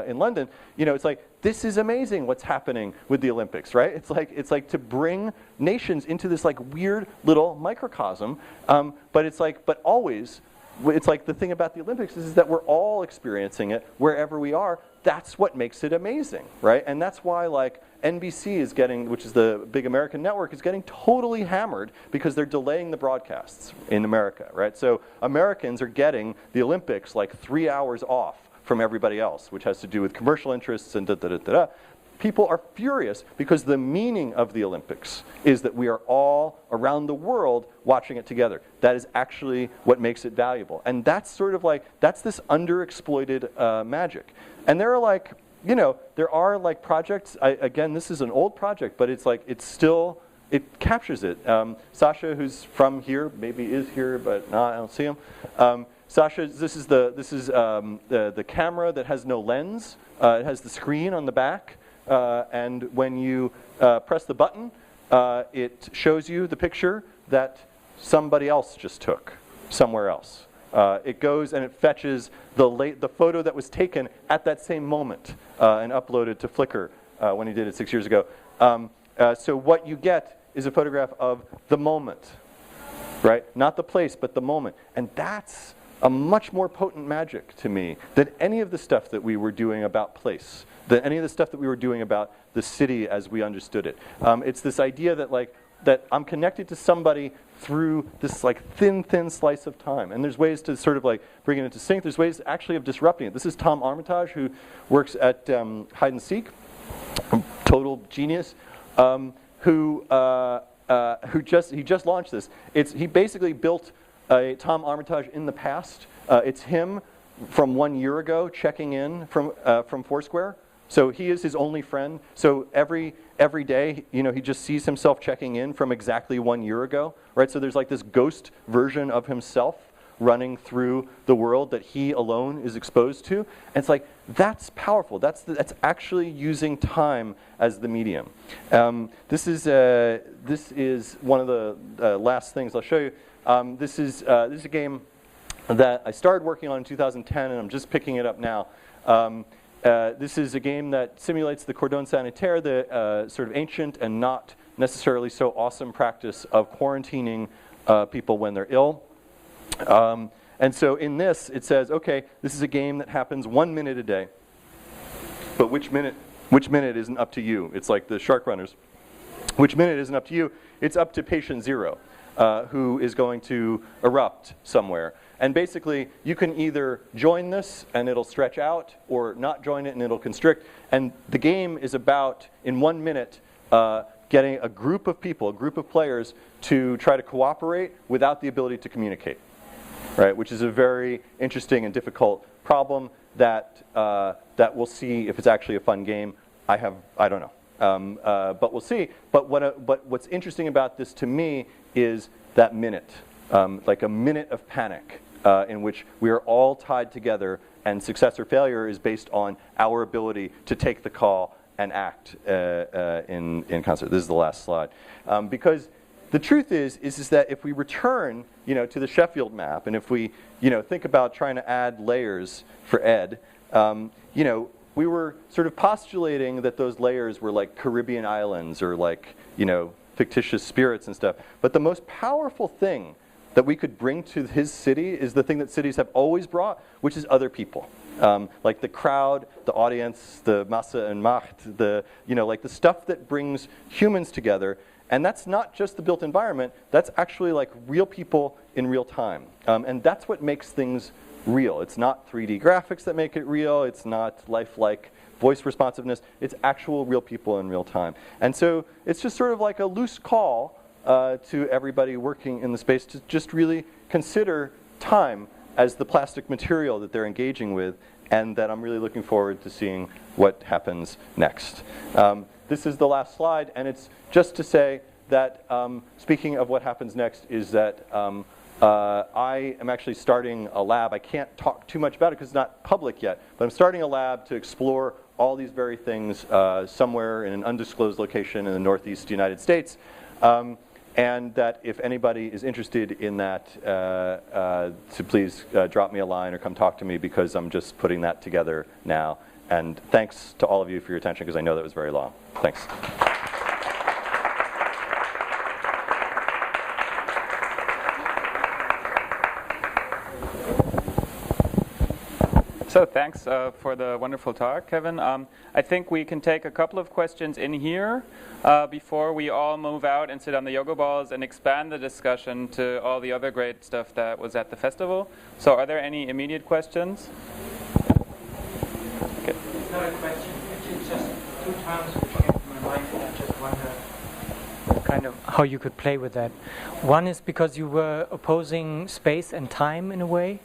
in London. It's like, this is amazing what's happening with the Olympics, right? It's like to bring nations into this like weird little microcosm. But always, it's like the thing about the Olympics is that we're all experiencing it wherever we are. That's what makes it amazing, right? And that's why like NBC is getting, which is the big American network, is getting totally hammered because they're delaying the broadcasts in America, right? So Americans are getting the Olympics like 3 hours off from everybody else, which has to do with commercial interests and da-da-da-da-da. People are furious because the meaning of the Olympics is that we are all around the world watching it together. That is actually what makes it valuable. And that's sort of like, that's this underexploited magic. And there are like, there are like projects, again, this is an old project, but it's like, it captures it. Sasha, who's from here, maybe is here, but no, I don't see him. Sasha, this is the camera that has no lens. It has the screen on the back. And when you press the button, it shows you the picture that somebody else just took somewhere else. It goes and it fetches the photo that was taken at that same moment and uploaded to Flickr when he did it 6 years ago. So what you get is a photograph of the moment, right? Not the place, but the moment. And that's a much more potent magic to me than any of the stuff that we were doing about place, than any of the stuff that we were doing about the city as we understood it. It's this idea that I'm connected to somebody through this like thin slice of time. And there's ways to sort of like bring it into sync. There's ways actually of disrupting it. This is Tom Armitage, who works at Hide and Seek, total genius, who just launched this. He basically built a Tom Armitage in the past. It's him from 1 year ago checking in from Foursquare. So he is his only friend. So every day, you know, he just sees himself checking in from exactly 1 year ago, right? So there's like this ghost version of himself running through the world that he alone is exposed to. And it's like, that's powerful. That's actually using time as the medium. This is one of the last things I'll show you. This is a game that I started working on in 2010, and I'm just picking it up now. This is a game that simulates the cordon sanitaire, the sort of ancient and not necessarily so awesome practice of quarantining people when they're ill. And so in this, it says, okay, this is a game that happens 1 minute a day. But which minute isn't up to you? It's like the shark runners. Which minute isn't up to you? It's up to patient zero, who is going to erupt somewhere. And basically, you can either join this and it'll stretch out, or not join it and it'll constrict. And the game is about, in 1 minute, getting a group of people, a group of players, to try to cooperate without the ability to communicate, right? Which is a very interesting and difficult problem that we'll see if it's actually a fun game. I don't know, but we'll see. But what's interesting about this to me is that minute, like a minute of panic, in which we are all tied together, and success or failure is based on our ability to take the call and act in concert. This is the last slide, because the truth is that if we return, you know, to the Sheffield map, and if we, you know, think about trying to add layers for Ed, you know, we were sort of postulating that those layers were like Caribbean islands or like, you know, fictitious spirits and stuff. But the most powerful thing that we could bring to his city is the thing that cities have always brought, which is other people. Like the crowd, the audience, the Masse and Macht, you know, like the stuff that brings humans together. And that's not just the built environment, that's actually like real people in real time. And that's what makes things real. It's not 3D graphics that make it real, it's not lifelike voice responsiveness, it's actual real people in real time. And so it's just sort of like a loose call to everybody working in the space to just really consider time as the plastic material that they're engaging with, and that I'm really looking forward to seeing what happens next. This is the last slide, and it's just to say that speaking of what happens next is that I am actually starting a lab. I can't talk too much about it because it's not public yet, but I'm starting a lab to explore all these very things somewhere in an undisclosed location in the Northeast United States. And that if anybody is interested in that, to please drop me a line or come talk to me, because I'm just putting that together now. And thanks to all of you for your attention, because I know that was very long. Thanks. So thanks for the wonderful talk, Kevin. I think we can take a couple of questions in here before we all move out and sit on the yoga balls and expand the discussion to all the other great stuff that was at the festival. So are there any immediate questions? Okay. It's not a question, it's just two terms which came to my mind, and I just wonder kind of how you could play with that. One is because you were opposing space and time in a way,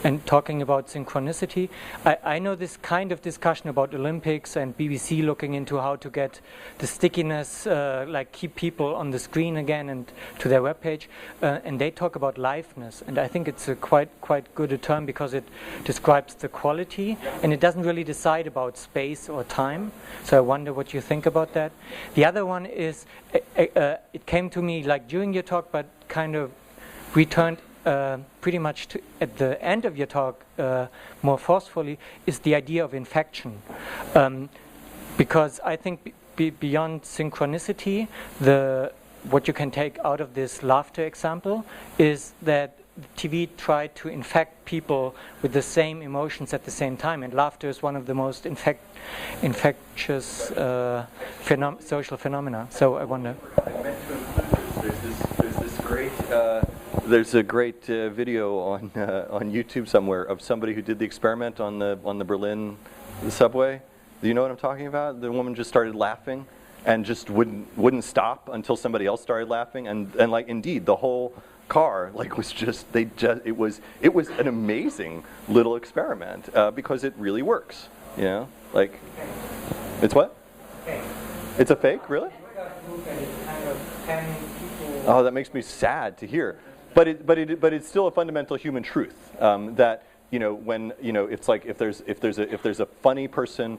and talking about synchronicity. I know this kind of discussion about Olympics and BBC looking into how to get the stickiness, like keep people on the screen again and to their webpage, and they talk about liveness, and I think it's a quite good a term because it describes the quality and it doesn't really decide about space or time. So I wonder what you think about that. The other one is, it came to me like during your talk, but kind of returned pretty much at the end of your talk more forcefully, is the idea of infection. Because I think beyond synchronicity, what you can take out of this laughter example is that TV tried to infect people with the same emotions at the same time, and laughter is one of the most infectious social phenomena. So I wonder. There's a great video on YouTube somewhere of somebody who did the experiment on the Berlin subway. Do you know what I'm talking about? The woman just started laughing and just wouldn't stop until somebody else started laughing, and like indeed the whole car was just it was an amazing little experiment because it really works. It's what? It's a fake, really? Oh, that makes me sad to hear. But it's still a fundamental human truth that when it's like if there's a funny person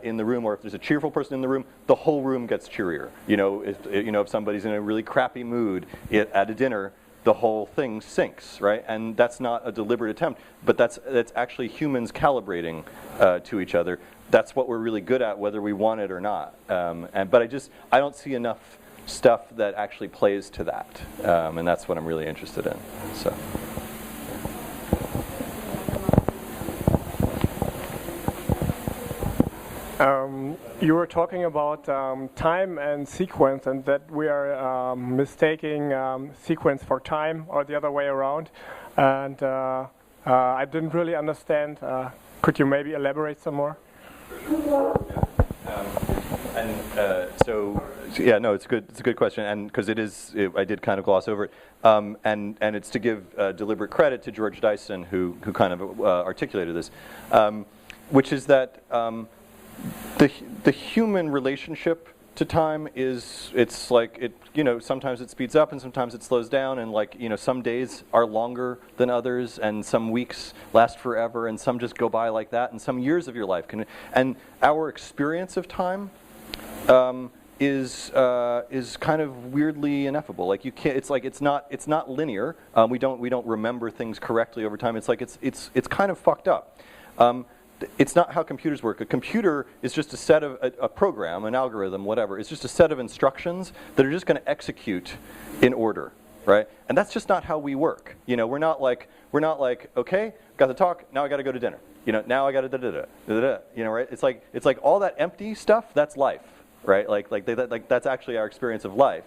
in the room, or if there's a cheerful person in the room, the whole room gets cheerier. If somebody's in a really crappy mood at a dinner, the whole thing sinks, right? And that's not a deliberate attempt, but that's actually humans calibrating to each other. That's what we're really good at, whether we want it or not. But I don't see enough stuff that actually plays to that, and that's what I'm really interested in. So. You were talking about time and sequence, and that we are mistaking sequence for time, or the other way around. And I didn't really understand. Could you maybe elaborate some more? It's a good question, and because I did kind of gloss over it, and it's to give deliberate credit to George Dyson, who kind of articulated this, which is that the human relationship to time sometimes it speeds up and sometimes it slows down, and some days are longer than others, and some weeks last forever, and some just go by like that, and some years of your life and our experience of time is kind of weirdly ineffable. Like you can't. It's not linear. We don't remember things correctly over time. It's kind of fucked up. It's not how computers work. A computer is just a set of a program, an algorithm, whatever. It's just a set of instructions that are just going to execute in order, right? And that's just not how we work. We're not like okay, got the talk. Now I got to go to dinner. Now I got to da-da-da. Right? It's like all that empty stuff. That's life, right? Like that's actually our experience of life.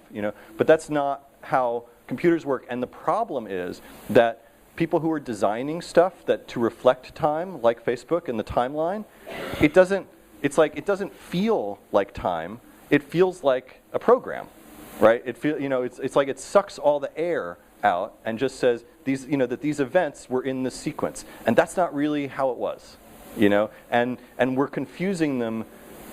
But that's not how computers work. And the problem is that people who are designing stuff to reflect time, like Facebook and the timeline, it doesn't feel like time. It feels like a program, right? It's like it sucks all the air out and just says that these events were in this sequence, and that's not really how it was, And we're confusing them,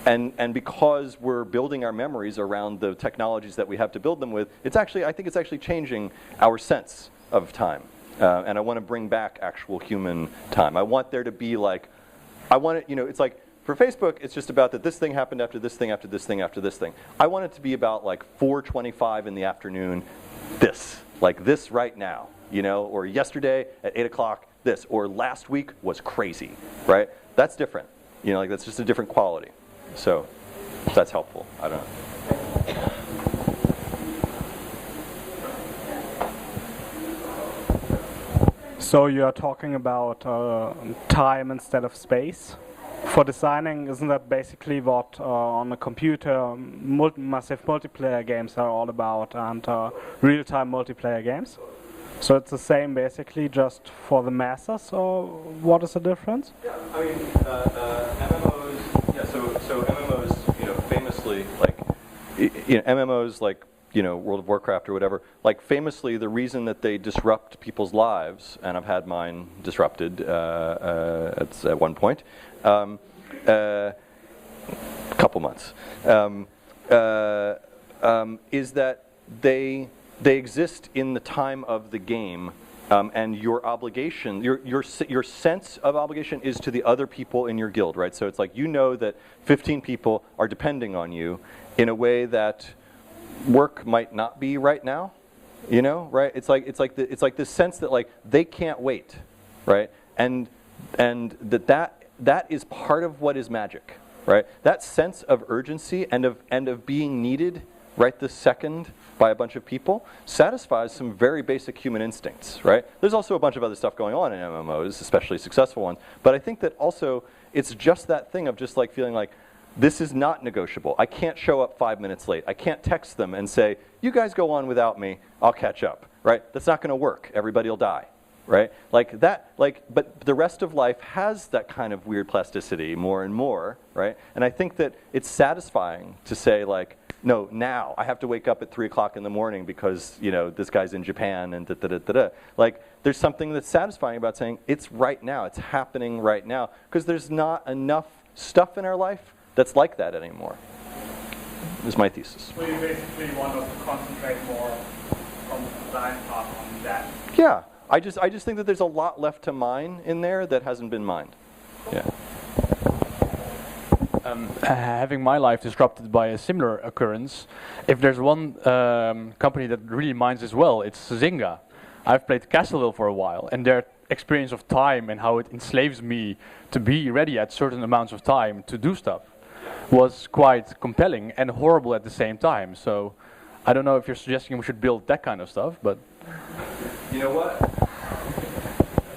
and because we're building our memories around the technologies that we have to build them with, I think it's actually changing our sense of time. And I want to bring back actual human time. I want there to be it's like for Facebook, it's just about that this thing happened after this thing, after this thing, after this thing. I want it to be about 4:25 in the afternoon, this right now, or yesterday at 8 o'clock, this, or last week was crazy, right? That's different, that's just a different quality. So that's helpful. I don't know. So you are talking about time instead of space. For designing, isn't that basically what on a computer massive multiplayer games are all about, and real-time multiplayer games? So it's the same basically, just for the masses, or what is the difference? Yeah, I mean, MMOs. Yeah, so MMOs, famously, MMOs World of Warcraft or whatever, famously the reason that they disrupt people's lives, and I've had mine disrupted at one point, couple months, is that they exist in the time of the game, and your obligation, your sense of obligation is to the other people in your guild, right? So it's like that 15 people are depending on you in a way that work might not be right now, right? It's like this sense that they can't wait, right? And that is part of what is magic, right? That sense of urgency and of being needed right this second by a bunch of people satisfies some very basic human instincts, right? There's also a bunch of other stuff going on in MMOs, especially successful ones, but I think that also it's just that thing of just feeling like this is not negotiable. I can't show up 5 minutes late. I can't text them and say, you guys go on without me, I'll catch up, right? That's not going to work. Everybody will die, right? But the rest of life has that kind of weird plasticity more and more, right? And I think that it's satisfying to say, no, now I have to wake up at 3 o'clock in the morning because, you know, this guy's in Japan and da-da-da-da-da. Like, there's something that's satisfying about saying it's right now, it's happening right now, because there's not enough stuff in our life that's like that anymore, is my thesis. So you basically want us to concentrate more from the design part on that? Yeah, I just think that there's a lot left to mine in there that hasn't been mined. Yeah. Having my life disrupted by a similar occurrence, if there's one company that really mines as well, it's Zynga. I've played Castleville for a while, and their experience of time and how it enslaves me to be ready at certain amounts of time to do stuff was quite compelling and horrible at the same time. So I don't know if you're suggesting we should build that kind of stuff, but... You know what?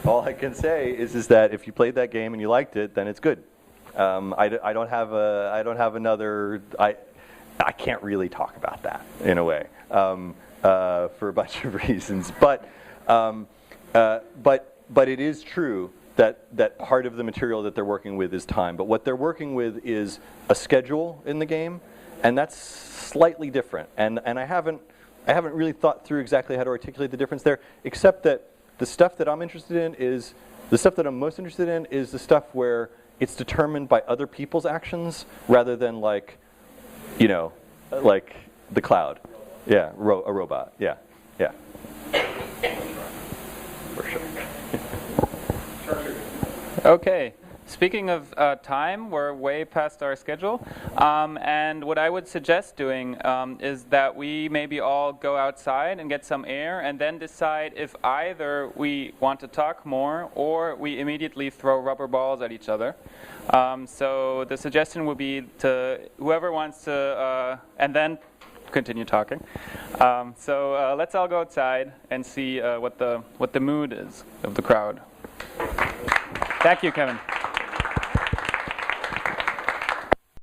All I can say is that if you played that game and you liked it, then it's good. I don't have another. I can't really talk about that in a way for a bunch of reasons. But it is true that part of the material that they're working with is time. But what they're working with is a schedule in the game, and that's slightly different. And I haven't really thought through exactly how to articulate the difference there, except that the stuff that I'm interested in is the stuff that I'm most interested in is the stuff where it's determined by other people's actions rather than like, you know, like the cloud. Yeah, a robot. Yeah, yeah. For sure. Okay. Speaking of time, we're way past our schedule, and what I would suggest doing is that we maybe all go outside and get some air and then decide if either we want to talk more or we immediately throw rubber balls at each other. So the suggestion would be to whoever wants to, and then continue talking. So let's all go outside and see what the mood is of the crowd. Thank you, Kevin.